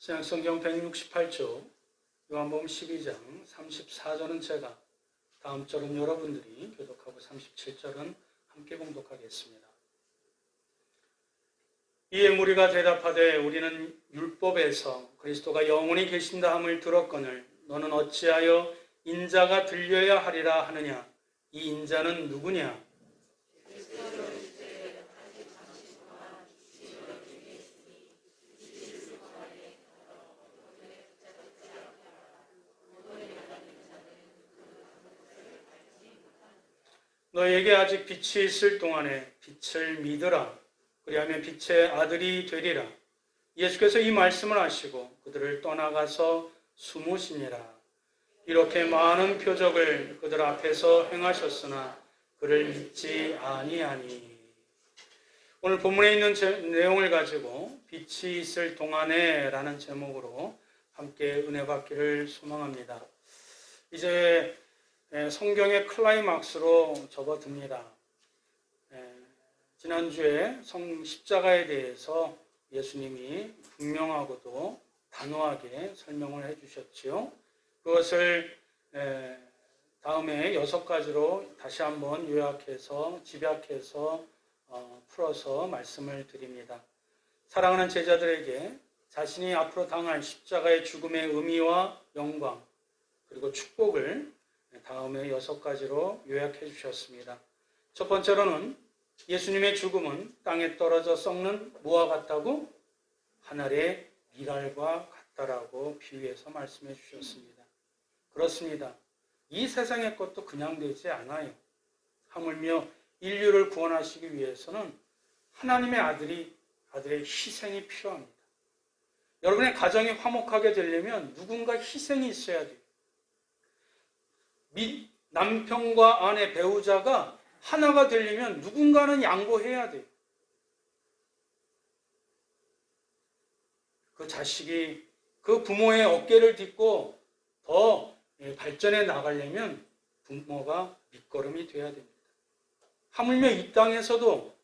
신약성경 168쪽 요한복음 12장 34절은 제가, 다음 절은 여러분들이 교독하고 37절은 함께 봉독하겠습니다. 이에 무리가 대답하되 우리는 율법에서 그리스도가 영원히 계신다 함을 들었거늘 너는 어찌하여 인자가 들려야 하리라 하느냐? 이 인자는 누구냐? 너에게 아직 빛이 있을 동안에 빛을 믿으라. 그리하면 빛의 아들이 되리라. 예수께서 이 말씀을 하시고 그들을 떠나가서 숨으시니라. 이렇게 많은 표적을 그들 앞에서 행하셨으나 그를 믿지 아니하니. 오늘 본문에 있는 내용을 가지고 빛이 있을 동안에 라는 제목으로 함께 은혜 받기를 소망합니다. 이제 성경의 클라이막스로 접어듭니다. 지난주에 십자가에 대해서 예수님이 분명하고도 단호하게 설명을 해주셨지요. 그것을 다음에 6가지로 다시 한번 요약해서 집약해서 풀어서 말씀을 드립니다. 사랑하는 제자들에게 자신이 앞으로 당할 십자가의 죽음의 의미와 영광 그리고 축복을 다음에 6가지로 요약해 주셨습니다. 첫 번째로는 예수님의 죽음은 땅에 떨어져 썩는 뭐와 같다고? 한 알의 밀알과 같다라고 비유해서 말씀해 주셨습니다. 그렇습니다. 이 세상의 것도 그냥 되지 않아요. 하물며 인류를 구원하시기 위해서는 하나님의 아들의 희생이 필요합니다. 여러분의 가정이 화목하게 되려면 누군가 희생이 있어야 돼요. 남편과 아내, 배우자가 하나가 되려면 누군가는 양보해야 돼요. 그 자식이 그 부모의 어깨를 딛고 더 발전해 나가려면 부모가 밑거름이 돼야 됩니다. 하물며 이 땅에서도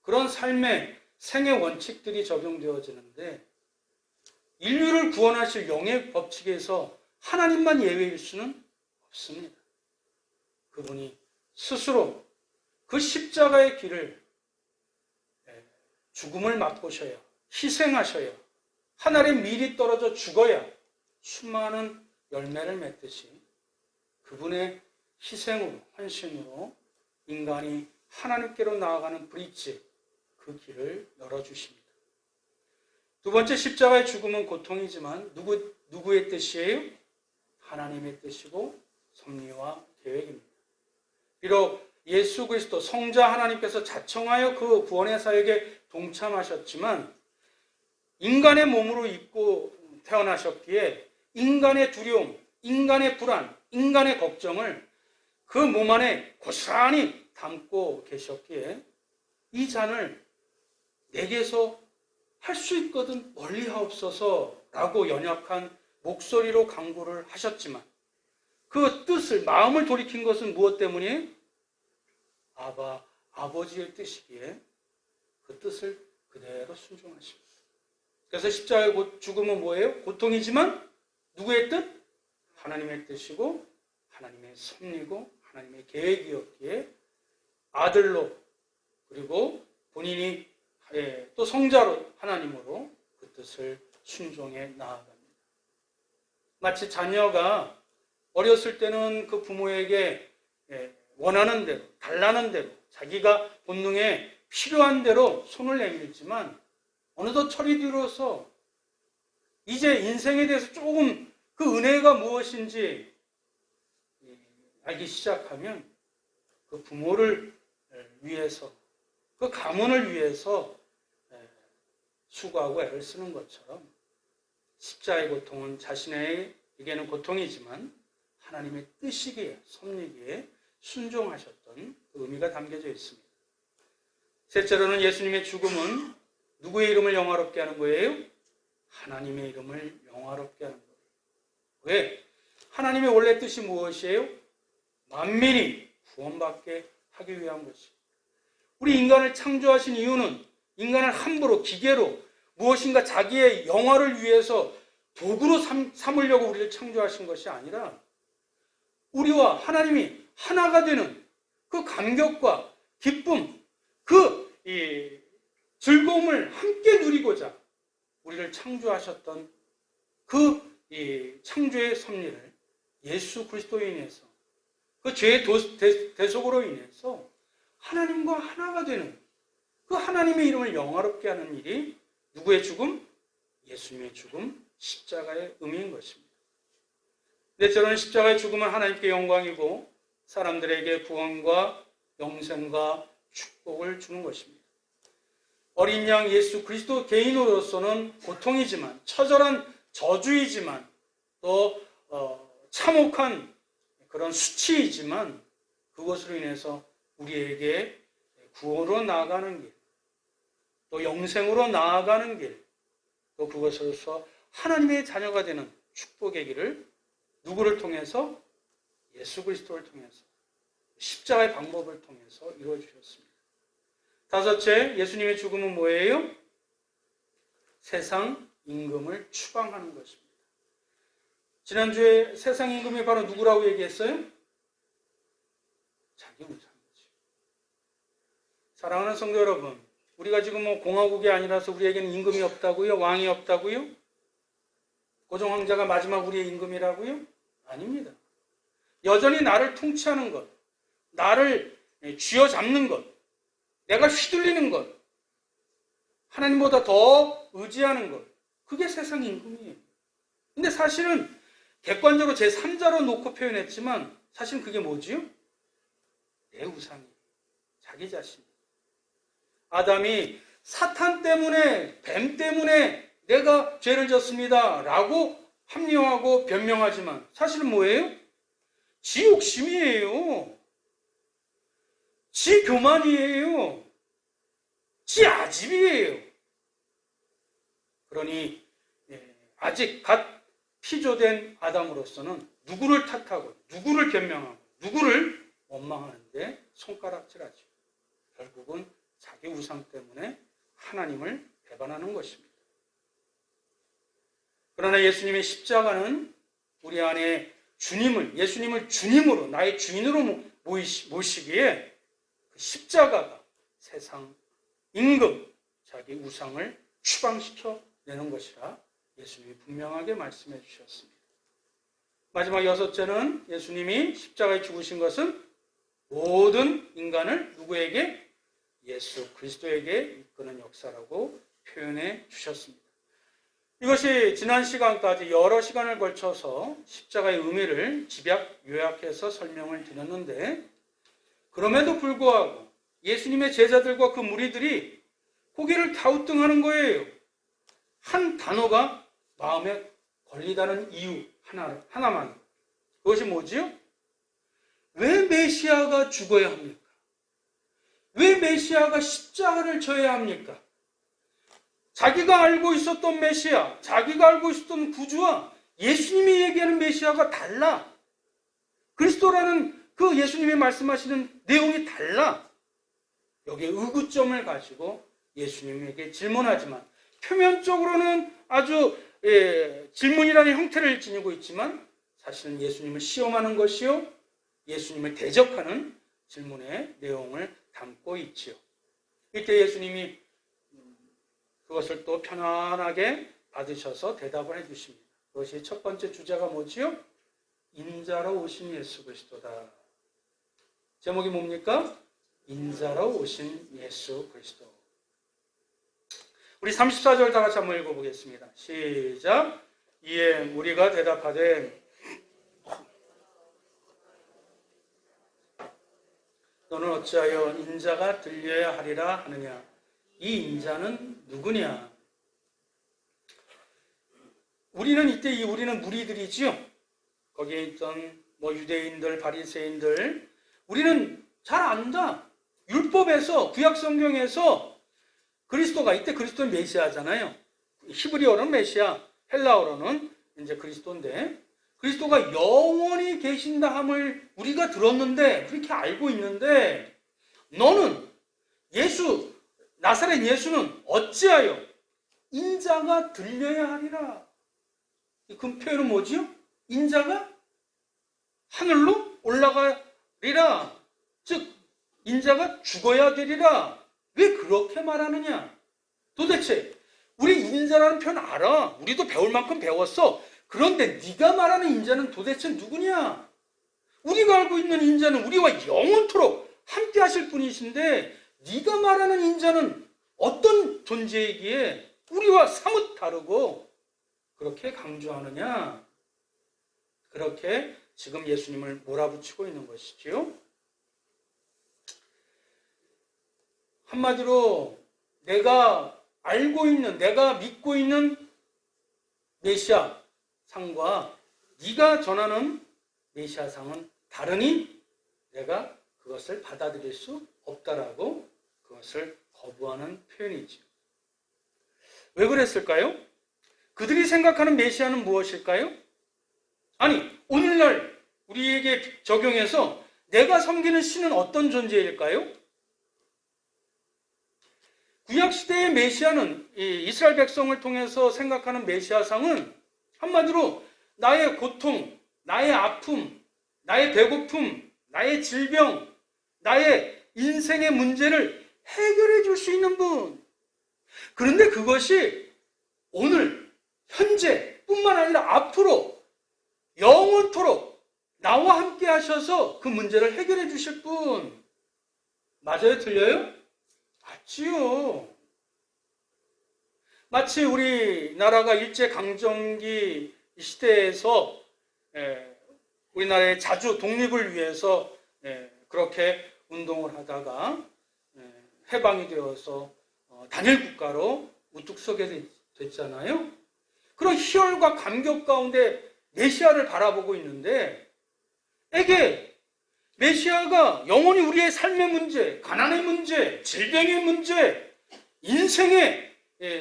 그런 삶의 생의 원칙들이 적용되어지는데 인류를 구원하실 영의 법칙에서 하나님만 예외일 수는 없습니다. 그분이 스스로 그 십자가의 길을 죽음을 맛보셔야, 희생하셔야, 하늘에 밀이 떨어져 죽어야 수많은 열매를 맺듯이 그분의 희생으로, 헌신으로 인간이 하나님께로 나아가는 브릿지, 그 길을 열어주십니다. 두 번째, 십자가의 죽음은 고통이지만 누구의 뜻이에요? 하나님의 뜻이고 섭리와 계획입니다. 비록 예수 그리스도 성자 하나님께서 자청하여 그 구원의 사역에 동참하셨지만 인간의 몸으로 입고 태어나셨기에 인간의 두려움, 인간의 불안, 인간의 걱정을 그 몸 안에 고스란히 담고 계셨기에 이 잔을 내게서 할 수 있거든 멀리 하옵소서라고 연약한 목소리로 간구를 하셨지만 그 뜻을, 마음을 돌이킨 것은 무엇 때문이에요? 아버지의 뜻이기에 그 뜻을 그대로 순종하십니다. 그래서 십자가의 죽음은 뭐예요? 고통이지만 누구의 뜻? 하나님의 뜻이고 하나님의 섭리고 하나님의 계획이었기에 아들로 그리고 본인이 또 성자로 하나님으로 그 뜻을 순종해 나아갑니다. 마치 자녀가 어렸을 때는 그 부모에게 원하는 대로, 달라는 대로, 자기가 본능에 필요한 대로 손을 내밀지만 어느덧 철이 들어서 이제 인생에 대해서 조금 그 은혜가 무엇인지 알기 시작하면 그 부모를 위해서, 그 가문을 위해서 수고하고 애를 쓰는 것처럼 십자가의 고통은 자신에게는 고통이지만 하나님의 뜻이기에, 섭리기에 순종하셨던 그 의미가 담겨져 있습니다. 셋째로는 예수님의 죽음은 누구의 이름을 영화롭게 하는 거예요? 하나님의 이름을 영화롭게 하는 거예요. 왜? 하나님의 원래 뜻이 무엇이에요? 만민이 구원받게 하기 위한 것이에요. 우리 인간을 창조하신 이유는 인간을 함부로 기계로 무엇인가 자기의 영화를 위해서 도구로 삼으려고 우리를 창조하신 것이 아니라 우리와 하나님이 하나가 되는 그 감격과 기쁨, 이 즐거움을 함께 누리고자 우리를 창조하셨던 이 창조의 섭리를 예수 그리스도에 인해서 그 죄의 대속으로 인해서 하나님과 하나가 되는 그 하나님의 이름을 영화롭게 하는 일이 누구의 죽음? 예수님의 죽음, 십자가의 의미인 것입니다. 근데 저는 십자가의 죽음은 하나님께 영광이고 사람들에게 구원과 영생과 축복을 주는 것입니다. 어린 양 예수 그리스도 개인으로서는 고통이지만, 처절한 저주이지만, 또 참혹한 그런 수치이지만, 그것으로 인해서 우리에게 구원으로 나아가는 길, 또 영생으로 나아가는 길, 또 그것으로서 하나님의 자녀가 되는 축복의 길을 누구를 통해서? 예수 그리스도를 통해서, 십자가의 방법을 통해서 이루어 주셨습니다. 다섯째, 예수님의 죽음은 뭐예요? 세상 임금을 추방하는 것입니다. 지난주에 세상 임금이 바로 누구라고 얘기했어요? 자기 우상이지. 사랑하는 성도 여러분, 우리가 지금 공화국이 아니라서 우리에게는 임금이 없다고요? 왕이 없다고요? 고종 황제가 마지막 우리의 임금이라고요? 아닙니다. 여전히 나를 통치하는 것, 나를 쥐어잡는 것, 내가 휘둘리는 것, 하나님보다 더 의지하는 것, 그게 세상 임금이에요. 근데 사실은 객관적으로 제3자로 놓고 표현했지만 사실은 그게 뭐지요? 내 우상이, 자기 자신. 아담이 사탄 때문에, 뱀 때문에 내가 죄를 졌습니다 라고 합리화하고 변명하지만 사실은 뭐예요? 지 욕심이에요. 지 교만이에요. 지 아집이에요. 그러니 아직 갓 피조된 아담으로서는 누구를 탓하고 누구를 변명하고 누구를 원망하는데 손가락질하죠. 결국은 자기 우상 때문에 하나님을 배반하는 것입니다. 그러나 예수님의 십자가는 우리 안에 예수님을 주님으로, 나의 주인으로 모시기에 그 십자가가 세상 임금, 자기 우상을 추방시켜 내는 것이라 예수님이 분명하게 말씀해 주셨습니다. 마지막 여섯째는 예수님이 십자가에 죽으신 것은 모든 인간을 누구에게? 예수 그리스도에게 이끄는 역사라고 표현해 주셨습니다. 이것이 지난 시간까지 여러 시간을 걸쳐서 십자가의 의미를 집약 요약해서 설명을 드렸는데, 그럼에도 불구하고 예수님의 제자들과 그 무리들이 고개를 갸우뚱하는 거예요. 한 단어가 마음에 걸리다는 이유 하나만. 그것이 뭐지요? 왜 메시아가 죽어야 합니까? 왜 메시아가 십자가를 져야 합니까? 자기가 알고 있었던 메시아, 자기가 알고 있었던 구주와 예수님이 얘기하는 메시아가 달라. 그리스도라는 그 예수님이 말씀하시는 내용이 달라. 여기에 의구점을 가지고 예수님에게 질문하지만 표면적으로는 아주 질문이라는 형태를 지니고 있지만 사실은 예수님을 시험하는 것이요, 예수님을 대적하는 질문의 내용을 담고 있지요. 이때 예수님이 그것을 또 편안하게 받으셔서 대답을 해주십니다. 그것이 첫 번째 주제가 뭐지요? 인자로 오신 예수 그리스도다. 제목이 뭡니까? 인자로 오신 예수 그리스도. 우리 34절 다 같이 한번 읽어보겠습니다. 시작. 이에 우리가 대답하되 너는 어찌하여 인자가 들려야 하리라 하느냐? 이 인자는 누구냐? 우리는 이때 우리는 무리들이지요. 거기에 있던 유대인들, 바리새인들, 우리는 잘 안다. 율법에서, 구약 성경에서 그리스도가, 이때 그리스도는 메시아잖아요. 히브리어로는 메시아, 헬라어로는 이제 그리스도인데, 그리스도가 영원히 계신다 함을 우리가 들었는데, 그렇게 알고 있는데, 너는 나사렛 예수는 어찌하여 인자가 들려야 하리라. 그 표현은 뭐지요? 인자가 하늘로 올라가리라. 즉 인자가 죽어야 되리라. 왜 그렇게 말하느냐? 도대체 우리 인자라는 표현 알아. 우리도 배울 만큼 배웠어. 그런데 네가 말하는 인자는 도대체 누구냐? 우리가 알고 있는 인자는 우리와 영원토록 함께 하실 분이신데 네가 말하는 인자는 어떤 존재이기에 우리와 사뭇 다르고 그렇게 강조하느냐? 그렇게 지금 예수님을 몰아붙이고 있는 것이지요. 한마디로 내가 알고 있는, 내가 믿고 있는 메시아 상과 네가 전하는 메시아 상은 다르니 내가 그것을 받아들일 수 없다라고 그것을 거부하는 표현이지요. 왜 그랬을까요? 그들이 생각하는 메시아는 무엇일까요? 아니, 오늘날 우리에게 적용해서 내가 섬기는 신은 어떤 존재일까요? 구약시대의 메시아는 이스라엘 백성을 통해서 생각하는 메시아상은 한마디로 나의 고통, 나의 아픔, 나의 배고픔, 나의 질병, 나의 인생의 문제를 해결해 줄 수 있는 분. 그런데 그것이 오늘, 현재 뿐만 아니라 앞으로 영원토록 나와 함께 하셔서 그 문제를 해결해 주실 분. 맞아요? 틀려요? 맞지요. 마치 우리나라가 일제강점기 시대에서 우리나라의 자주 독립을 위해서 그렇게 운동을 하다가 해방이 되어서 단일 국가로 우뚝 서게 됐잖아요. 그런 희열과 감격 가운데 메시아를 바라보고 있는데 에게 메시아가 영원히 우리의 삶의 문제, 가난의 문제, 질병의 문제, 인생의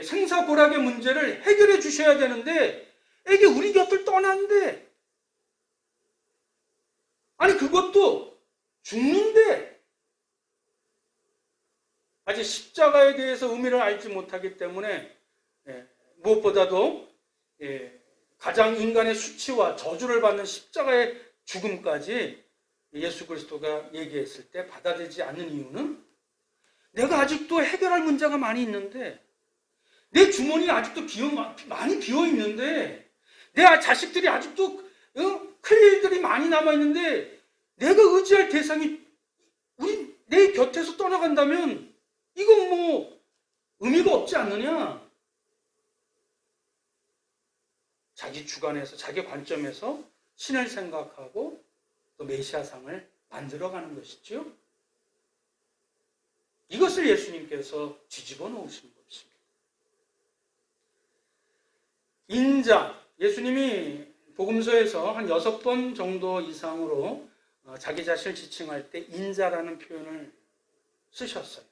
생사고락의 문제를 해결해 주셔야 되는데 에게 우리 곁을 떠난대. 아니 그것도 죽는데 아직 십자가에 대해서 의미를 알지 못하기 때문에 무엇보다도 가장 인간의 수치와 저주를 받는 십자가의 죽음까지 예수 그리스도가 얘기했을 때 받아들이지 않는 이유는 내가 아직도 해결할 문제가 많이 있는데 내 주머니 아직도 많이 비어 있는데 내 자식들이 아직도 클 일들이 많이 남아 있는데 내가 의지할 대상이 내 곁에서 떠나간다면 이건 뭐 의미가 없지 않느냐? 자기 주관에서 자기 관점에서 신을 생각하고 또 메시아상을 만들어가는 것이죠. 이것을 예수님께서 뒤집어 놓으신 것입니다. 인자, 예수님이 복음서에서 한 6번 정도 이상으로 자기 자신을 지칭할 때 인자라는 표현을 쓰셨어요.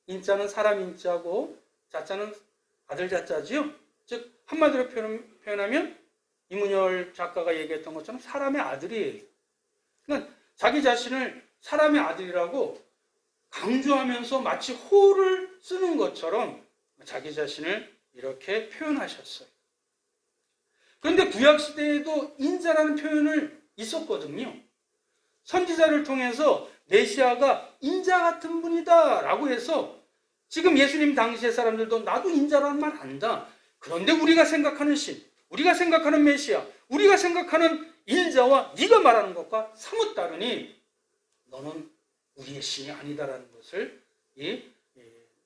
인자는 사람 인자고 자자는 아들 자자지요. 즉 한마디로 표현하면 이문열 작가가 얘기했던 것처럼 사람의 아들이에요. 그러니까 자기 자신을 사람의 아들이라고 강조하면서 마치 호를 쓰는 것처럼 자기 자신을 이렇게 표현하셨어요. 그런데 구약시대에도 인자라는 표현을 있었거든요. 선지자를 통해서 메시아가 인자 같은 분이다 라고 해서 지금 예수님 당시의 사람들도 나도 인자라는 말 안다. 그런데 우리가 생각하는 신, 우리가 생각하는 메시아, 우리가 생각하는 인자와 네가 말하는 것과 사뭇 다르니 너는 우리의 신이 아니다라는 것을 이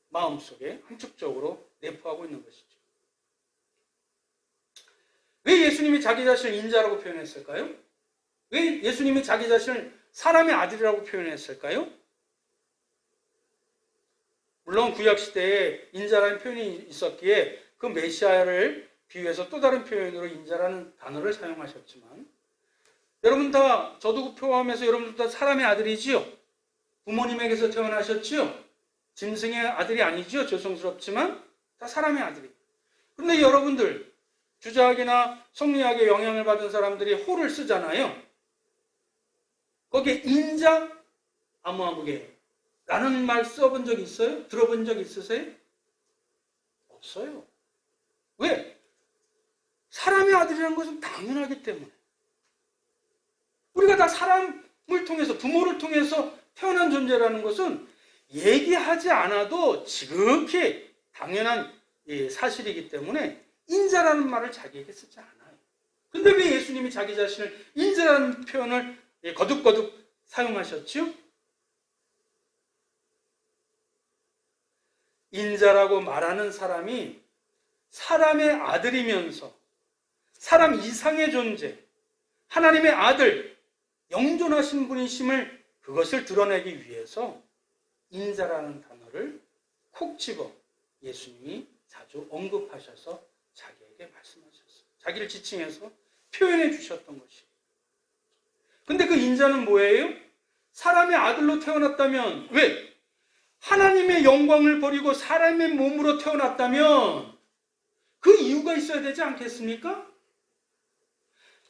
마음속에 함축적으로 내포하고 있는 것이죠. 왜 예수님이 자기 자신을 인자라고 표현했을까요? 왜 예수님이 자기 자신을 사람의 아들이라고 표현했을까요? 물론 구약시대에 인자라는 표현이 있었기에 그 메시아를 비유해서 또 다른 표현으로 인자라는 단어를 사용하셨지만 여러분 다 저도 포함해서 여러분도 다 사람의 아들이지요. 부모님에게서 태어나셨지요. 짐승의 아들이 아니지요. 죄송스럽지만 다 사람의 아들이. 그런데 여러분들 주자학이나 성리학의 영향을 받은 사람들이 호를 쓰잖아요. 거기에 인자 아무아무개 라는 말 써본 적 있어요? 들어본 적 있으세요? 없어요. 왜? 사람의 아들이라고 아들이라는 것은 당연하기 때문에 우리가 다 사람을 통해서 부모를 통해서 태어난 존재라는 것은 얘기하지 않아도 지극히 당연한 사실이기 때문에 인자라는 말을 자기에게 쓰지 않아요. 근데 왜 예수님이 자기 자신을 인자라는 표현을 거듭거듭 사용하셨죠? 인자라고 말하는 사람이 사람의 아들이면서 사람 이상의 존재, 하나님의 아들, 영존하신 분이심을 그것을 드러내기 위해서 인자라는 단어를 콕 집어 예수님이 자주 언급하셔서 자기에게 말씀하셨어요. 자기를 지칭해서 표현해 주셨던 것이에요. 근데 그 인자는 뭐예요? 사람의 아들로 태어났다면 왜? 하나님의 영광을 버리고 사람의 몸으로 태어났다면 그 이유가 있어야 되지 않겠습니까?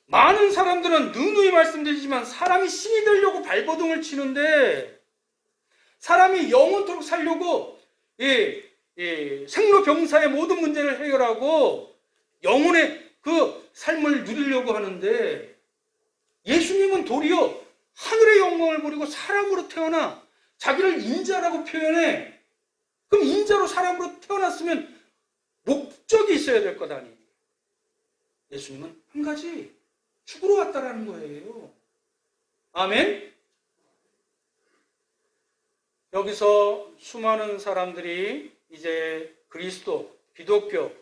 많은 사람들은 누누이 말씀드리지만 사람이 신이 되려고 발버둥을 치는데 사람이 영원토록 살려고 생로병사의 모든 문제를 해결하고 영혼의 그 삶을 누리려고 하는데 예수님은 도리어 하늘의 영광을 버리고 사람으로 태어나 자기를 인자라고 표현해. 그럼 인자로 사람으로 태어났으면 목적이 있어야 될 것 아니에요. 예수님은 한 가지 죽으러 왔다라는 거예요. 아멘? 여기서 수많은 사람들이 이제 그리스도, 기독교,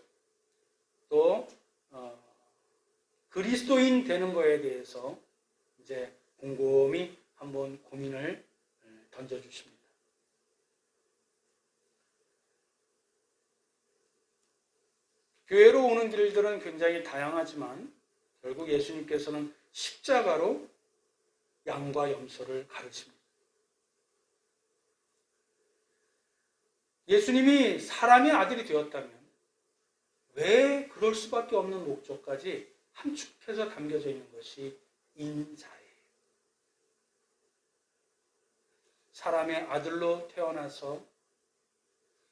또 그리스도인 되는 거에 대해서 이제 곰곰이 한번 고민을 던져주십니다. 교회로 오는 길들은 굉장히 다양하지만 결국 예수님께서는 십자가로 양과 염소를 가르칩니다. 예수님이 사람의 아들이 되었다면 왜 그럴 수밖에 없는 목적까지 함축해서 담겨져 있는 것이 인자예요. 사람의 아들로 태어나서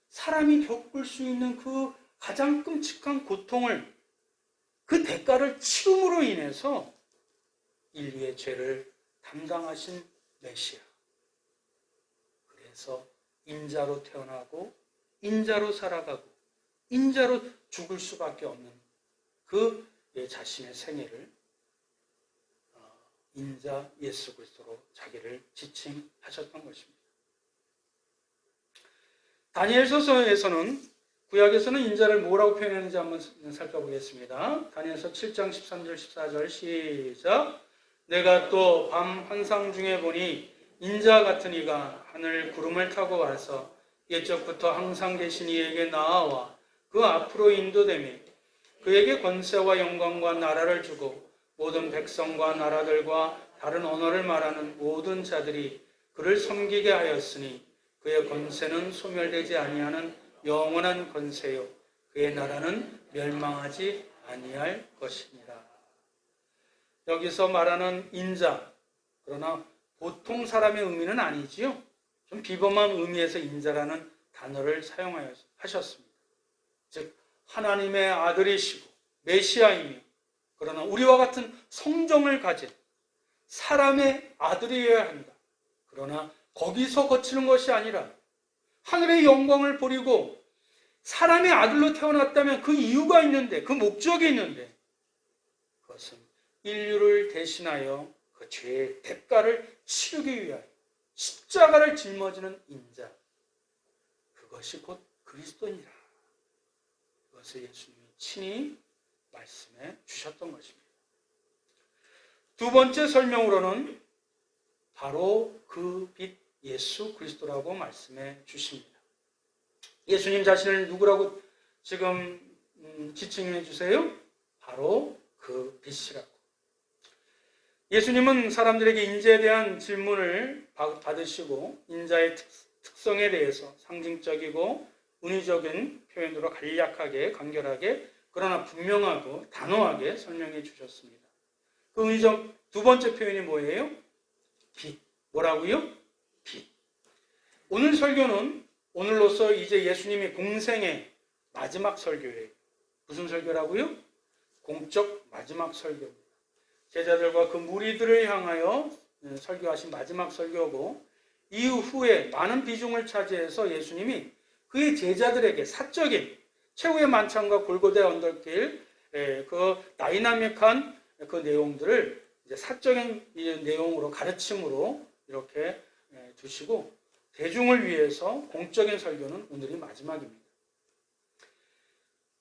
사람이 겪을 수 있는 그 가장 끔찍한 고통을 그 대가를 치름으로 인해서 인류의 죄를 담당하신 메시아. 그래서 인자로 태어나고 인자로 살아가고 인자로 죽을 수밖에 없는 그 자신의 생애를 인자 예수 그리스도로 자기를 지칭하셨던 것입니다. 다니엘서에서는 구약에서는 인자를 뭐라고 표현했는지 한번 살펴보겠습니다. 다니엘서 7장 13절 14절 시작. 내가 또 밤 환상 중에 보니 인자 같은 이가 하늘 구름을 타고 와서 옛적부터 항상 계신 이에게 나아와 그 앞으로 인도되며 그에게 권세와 영광과 나라를 주고 모든 백성과 나라들과 다른 언어를 말하는 모든 자들이 그를 섬기게 하였으니 그의 권세는 소멸되지 아니하는 영원한 권세요 그의 나라는 멸망하지 아니할 것이니라. 여기서 말하는 인자, 그러나 보통 사람의 의미는 아니지요. 좀 비범한 의미에서 인자라는 단어를 사용하셨습니다. 즉 하나님의 아들이시고 메시아이며 그러나 우리와 같은 성정을 가진 사람의 아들이어야 한다. 그러나 거기서 거치는 것이 아니라 하늘의 영광을 버리고 사람의 아들로 태어났다면 그 이유가 있는데, 그 목적이 있는데, 그것은 인류를 대신하여 그 죄의 대가를 치르기 위하여 십자가를 짊어지는 인자, 그것이 곧 그리스도니라. 그것을 예수님이 친히 말씀해 주셨던 것입니다. 두 번째 설명으로는 바로 그 빛 예수 그리스도라고 말씀해 주십니다. 예수님 자신을 누구라고 지금 지칭해 주세요? 바로 그 빛이라고. 예수님은 사람들에게 인자에 대한 질문을 받으시고 인자의 특성에 대해서 상징적이고 은유적인 표현으로 간략하게 간결하게 그러나 분명하고 단호하게 설명해 주셨습니다. 그 은유적 두 번째 표현이 뭐예요? 빛. 뭐라고요? 빛. 오늘 설교는 오늘로서 이제 예수님의 공생의 마지막 설교예요. 무슨 설교라고요? 공적 마지막 설교입니다. 제자들과 그 무리들을 향하여 설교하신 마지막 설교고, 이후에 많은 비중을 차지해서 예수님이 그의 제자들에게 사적인 최후의 만찬과 골고다의 언덕길, 그 다이나믹한 그 내용들을 이제 사적인 내용으로, 가르침으로 이렇게 주시고, 대중을 위해서 공적인 설교는 오늘이 마지막입니다.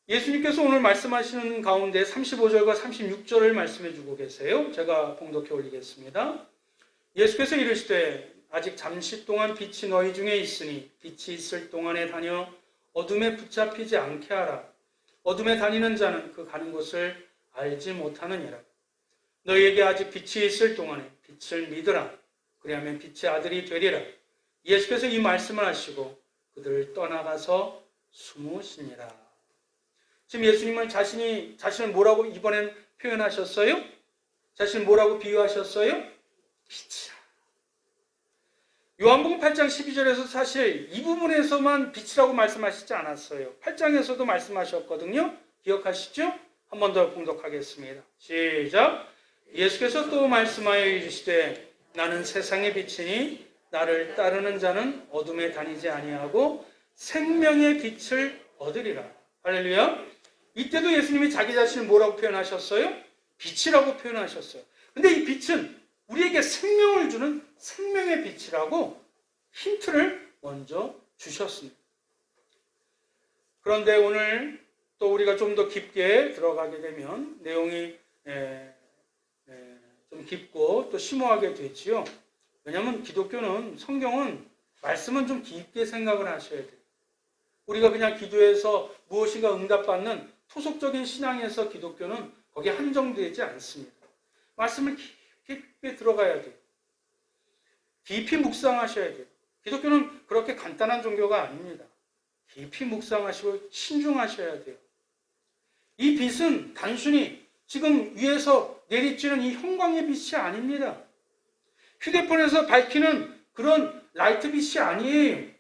예수님께서 오늘 말씀하시는 가운데 35절과 36절을 말씀해 주고 계세요. 제가 봉독해 올리겠습니다. 예수께서 이르시되 아직 잠시 동안 빛이 너희 중에 있으니 빛이 있을 동안에 다녀 어둠에 붙잡히지 않게 하라. 어둠에 다니는 자는 그 가는 곳을 알지 못하느니라. 너희에게 아직 빛이 있을 동안에 빛을 믿으라. 그리하면 빛의 아들이 되리라. 예수께서 이 말씀을 하시고 그들을 떠나가서 숨으시니라. 지금 예수님은 자신을 뭐라고 이번엔 표현하셨어요? 자신을 뭐라고 비유하셨어요? 빛이라. 요한복음 8장 12절에서 사실 이 부분에서만 빛이라고 말씀하시지 않았어요. 8장에서도 말씀하셨거든요. 기억하시죠? 한 번 더 봉독하겠습니다. 시작. 예수께서 또 말씀하여 이르시되 나는 세상의 빛이니 나를 따르는 자는 어둠에 다니지 아니하고 생명의 빛을 얻으리라. 할렐루야. 이때도 예수님이 자기 자신을 뭐라고 표현하셨어요? 빛이라고 표현하셨어요. 근데 이 빛은 우리에게 생명을 주는 생명의 빛이라고 힌트를 먼저 주셨습니다. 그런데 오늘 또 우리가 좀 더 깊게 들어가게 되면 내용이 좀 깊고 또 심오하게 되지요. 왜냐하면 기독교는, 성경은, 말씀은 좀 깊게 생각을 하셔야 돼요. 우리가 그냥 기도해서 무엇인가 응답받는 토속적인 신앙에서 기독교는 거기에 한정되지 않습니다. 말씀을 깊게 들어가야 돼요. 깊이 묵상하셔야 돼요. 기독교는 그렇게 간단한 종교가 아닙니다. 깊이 묵상하시고 신중하셔야 돼요. 이 빛은 단순히 지금 위에서 내리쬐는 이 형광의 빛이 아닙니다. 휴대폰에서 밝히는 그런 라이트 빛이 아니에요.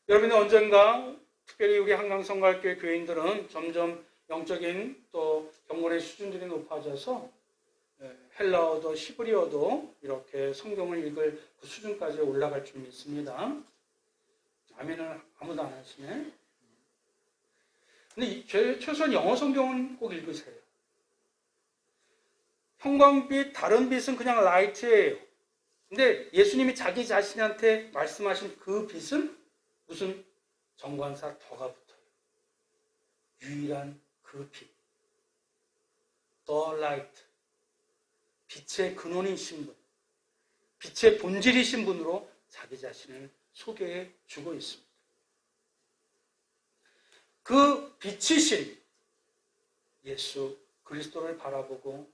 여러분이 언젠가, 특별히 우리 한강성가학교회 교인들은 점점 영적인 또 경건의 수준들이 높아져서 헬라어도 히브리어도 이렇게 성경을 읽을 그 수준까지 올라갈 줄 믿습니다. 아멘은 아무도 안 하시네. 근데 최소한 영어 성경은 꼭 읽으세요. 형광빛, 다른 빛은 그냥 라이트예요. 근데 예수님이 자기 자신한테 말씀하신 그 빛은 무슨 정관사 더가 붙어요. 유일한 그 빛. The light. 빛의 근원이신 분. 빛의 본질이신 분으로 자기 자신을 소개해 주고 있습니다. 그 빛이신 예수 그리스도를 바라보고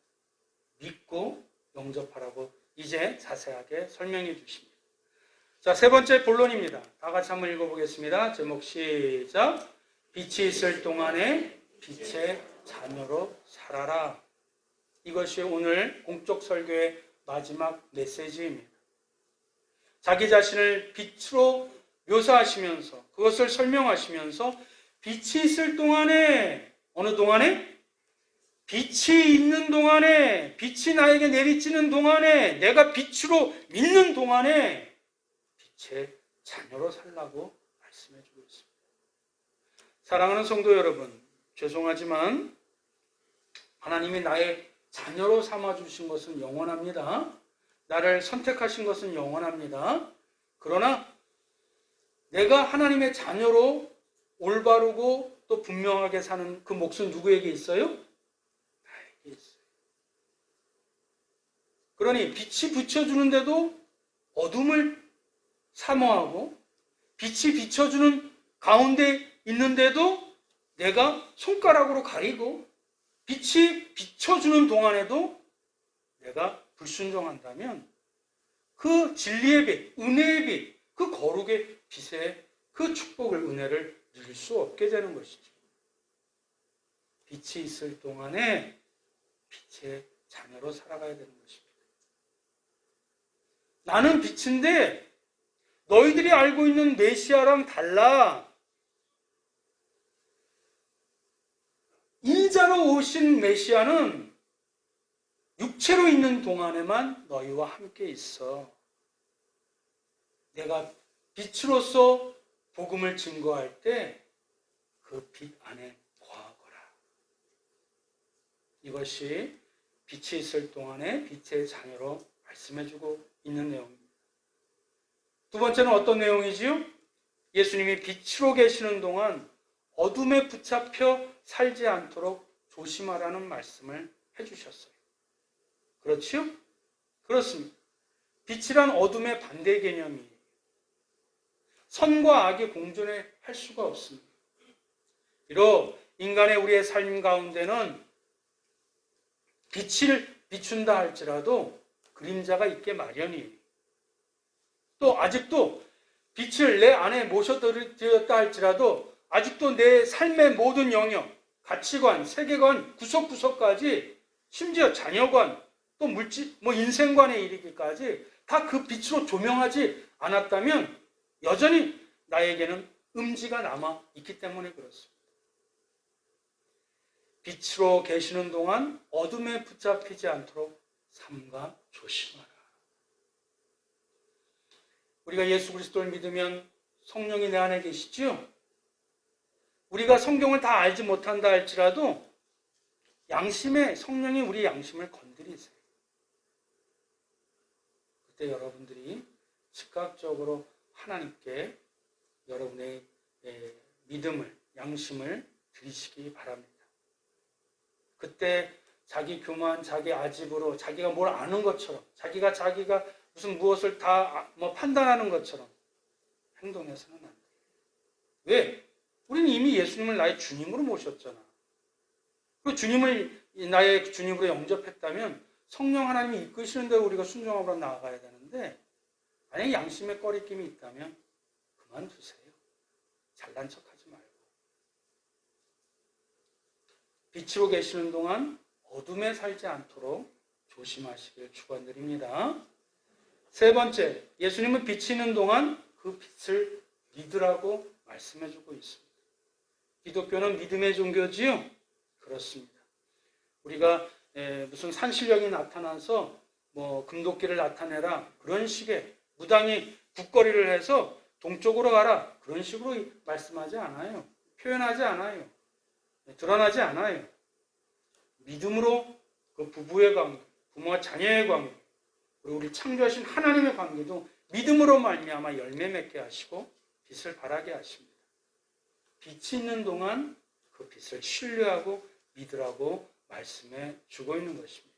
믿고 영접하라고 이제 자세하게 설명해 주십니다. 자, 세 번째 본론입니다. 다 같이 한번 읽어보겠습니다. 제목 시작. 빛이 있을 동안에 빛의 자녀로 살아라. 이것이 오늘 공적 설교의 마지막 메시지입니다. 자기 자신을 빛으로 묘사하시면서 그것을 설명하시면서 빛이 있을 동안에, 어느 동안에? 빛이 있는 동안에, 빛이 나에게 내리쬐는 동안에, 내가 빛으로 믿는 동안에 빛의 자녀로 살라고 말씀해주고 있습니다. 사랑하는 성도 여러분, 죄송하지만 하나님이 나의 자녀로 삼아주신 것은 영원합니다. 나를 선택하신 것은 영원합니다. 그러나 내가 하나님의 자녀로 올바르고 또 분명하게 사는 그 몫은 누구에게 있어요? 나에게 있어요. 그러니 빛이 비춰주는데도 어둠을 사모하고, 빛이 비춰주는 가운데 있는데도 내가 손가락으로 가리고, 빛이 비춰주는 동안에도 내가 불순종한다면 그 진리의 빛, 은혜의 빛, 그 거룩의 빛의 그 축복을, 은혜를 누릴 수 없게 되는 것이죠. 빛이 있을 동안에 빛의 자녀로 살아가야 되는 것입니다. 나는 빛인데 너희들이 알고 있는 메시아랑 달라. 이 진짜로 오신 메시아는 육체로 있는 동안에만 너희와 함께 있어. 내가 빛으로서 복음을 증거할 때 그 빛 안에 거하거라. 이것이 빛이 있을 동안에 빛의 자녀로 말씀해주고 있는 내용입니다. 두 번째는 어떤 내용이지요? 예수님이 빛으로 계시는 동안 어둠에 붙잡혀 살지 않도록 조심하라는 말씀을 해주셨어요. 그렇지요? 그렇습니다. 빛이란 어둠의 반대 개념이에요. 선과 악이 공존할 수가 없습니다. 비록 인간의 우리의 삶 가운데는 빛을 비춘다 할지라도 그림자가 있게 마련이에요. 또 아직도 빛을 내 안에 모셔들였다 할지라도 아직도 내 삶의 모든 영역, 가치관, 세계관, 구석구석까지 심지어 자녀관, 또 물질, 인생관에 이르기까지 다 그 빛으로 조명하지 않았다면 여전히 나에게는 음지가 남아 있기 때문에 그렇습니다. 빛으로 계시는 동안 어둠에 붙잡히지 않도록 삼가 조심하라. 우리가 예수 그리스도를 믿으면 성령이 내 안에 계시죠? 우리가 성경을 다 알지 못한다 할지라도 양심에 성령이 우리 양심을 건드리세요. 그때 여러분들이 즉각적으로 하나님께 여러분의 믿음을, 양심을 드리시기 바랍니다. 그때 자기 교만, 자기 아집으로 자기가 뭘 아는 것처럼 자기가 무슨 무엇을 다 판단하는 것처럼 행동해서는 안 돼요. 왜? 우리는 이미 예수님을 나의 주님으로 모셨잖아. 그 주님을 나의 주님으로 영접했다면 성령 하나님이 이끄시는 대로 우리가 순종하고 나아가야 되는데 만약에 양심에 꺼리낌이 있다면 그만두세요. 잘난 척하지 말고. 빛으로 계시는 동안 어둠에 살지 않도록 조심하시길 축원드립니다. 세 번째, 예수님은 빛이 있는 동안 그 빛을 믿으라고 말씀해주고 있습니다. 기독교는 믿음의 종교지요? 그렇습니다. 우리가 무슨 산신령이 나타나서 금도끼를 나타내라 그런 식의 무당이 국거리를 해서 동쪽으로 가라 그런 식으로 말씀하지 않아요. 표현하지 않아요. 드러나지 않아요. 믿음으로 그 부부의 관계, 부모와 자녀의 관계, 그리고 우리 창조하신 하나님의 관계도 믿음으로 말미암아 열매 맺게 하시고 빛을 발하게 하십니다. 빛이 있는 동안 그 빛을 신뢰하고 믿으라고 말씀해 주고 있는 것입니다.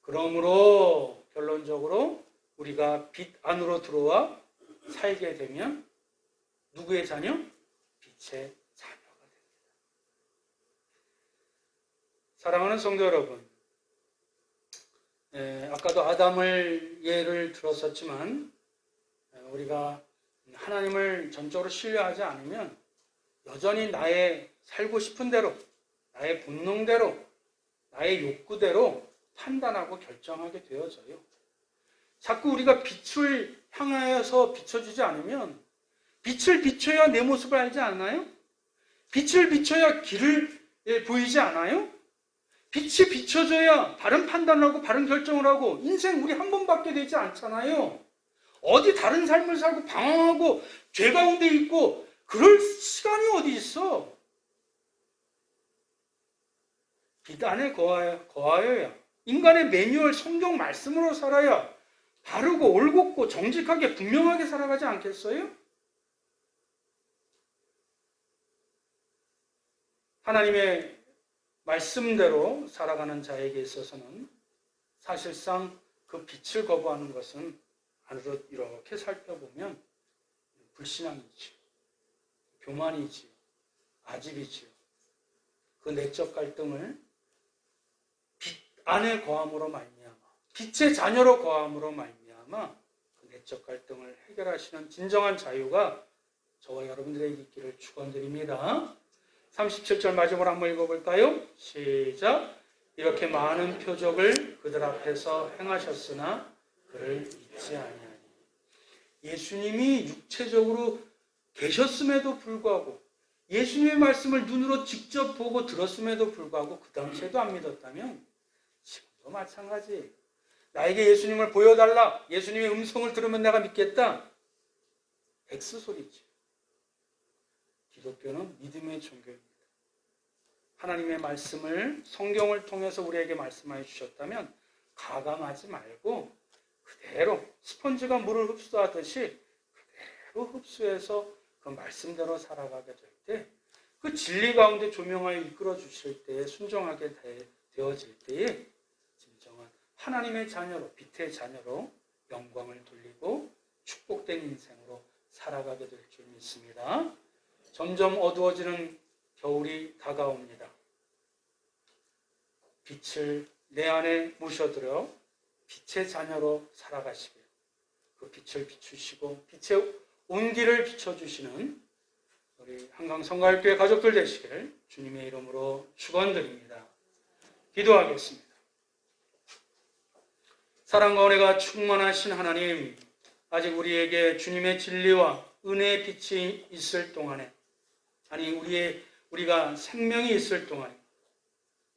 그러므로 결론적으로 우리가 빛 안으로 들어와 살게 되면 누구의 자녀? 빛의 자녀가 됩니다. 사랑하는 성도 여러분, 아까도 아담을 예를 들었었지만 우리가 하나님을 전적으로 신뢰하지 않으면 여전히 나의 살고 싶은 대로, 나의 본능대로, 나의 욕구대로 판단하고 결정하게 되어져요. 자꾸 우리가 빛을 향하여서 비춰주지 않으면 빛을 비춰야 내 모습을 알지 않나요? 빛을 비춰야 길을 보이지 않아요? 빛이 비춰져야 바른 판단을 하고 바른 결정을 하고 인생 우리 한 번밖에 되지 않잖아요. 어디 다른 삶을 살고 방황하고 죄 가운데 있고 그럴 시간이 어디 있어? 빛 안에 거하여야 인간의 매뉴얼 성경 말씀으로 살아야 바르고 올곧고 정직하게 분명하게 살아가지 않겠어요? 하나님의 말씀대로 살아가는 자에게 있어서는 사실상 그 빛을 거부하는 것은 안으로 이렇게 살펴보면 불신앙이지요. 교만이지요. 아집이지요. 그 내적 갈등을 빛 안에 거함으로 말미암아 빛의 자녀로 거함으로 말미암아 그 내적 갈등을 해결하시는 진정한 자유가 저와 여러분들에게 있기를 축원드립니다. 37절 마지막으로 한번 읽어볼까요? 시작. 이렇게 많은 표적을 그들 앞에서 행하셨으나 그를 잊지 아니하니. 예수님이 육체적으로 계셨음에도 불구하고 예수님의 말씀을 눈으로 직접 보고 들었음에도 불구하고 그 당시에도 안 믿었다면 지금도 마찬가지. 나에게 예수님을 보여달라. 예수님의 음성을 들으면 내가 믿겠다. X소리지. 기독교는 믿음의 종교입니다. 하나님의 말씀을 성경을 통해서 우리에게 말씀하여 주셨다면 가감하지 말고 그대로 스펀지가 물을 흡수하듯이 그대로 흡수해서 그 말씀대로 살아가게 될 때 그 진리 가운데 조명하여 이끌어 주실 때에 순종하게 되어질 때에 진정한 하나님의 자녀로, 빛의 자녀로 영광을 돌리고 축복된 인생으로 살아가게 될 줄 믿습니다. 점점 어두워지는 겨울이 다가옵니다. 빛을 내 안에 모셔들여 빛의 자녀로 살아가시길, 그 빛을 비추시고 빛의 온기를 비춰주시는 우리 한강성가교회 가족들 되시기를 주님의 이름으로 축원드립니다. 기도하겠습니다. 사랑과 은혜가 충만하신 하나님, 아직 우리에게 주님의 진리와 은혜의 빛이 있을 동안에, 아니 우리가 생명이 있을 동안에,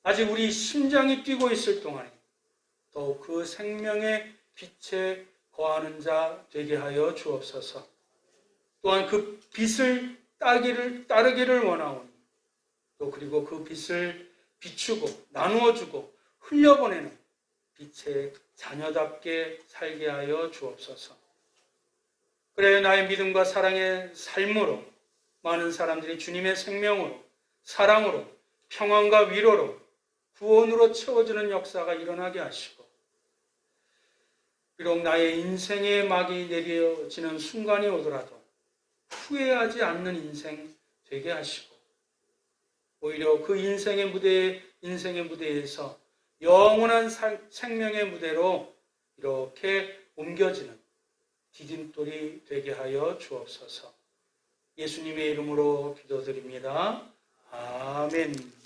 아직 우리 심장이 뛰고 있을 동안에 더욱 그 생명의 빛에 거하는 자 되게 하여 주옵소서. 또한 그 빛을 따르기를 원하오니 또 그리고 그 빛을 비추고 나누어주고 흘려보내는 빛의 자녀답게 살게 하여 주옵소서. 그래 나의 믿음과 사랑의 삶으로 많은 사람들이 주님의 생명으로, 사랑으로, 평안과 위로로, 구원으로 채워주는 역사가 일어나게 하시고, 비록 나의 인생의 막이 내려지는 순간이 오더라도 후회하지 않는 인생 되게 하시고, 오히려 그 인생의 무대에서 영원한 생명의 무대로 이렇게 옮겨지는 디딤돌이 되게 하여 주옵소서. 예수님의 이름으로 기도드립니다. 아멘.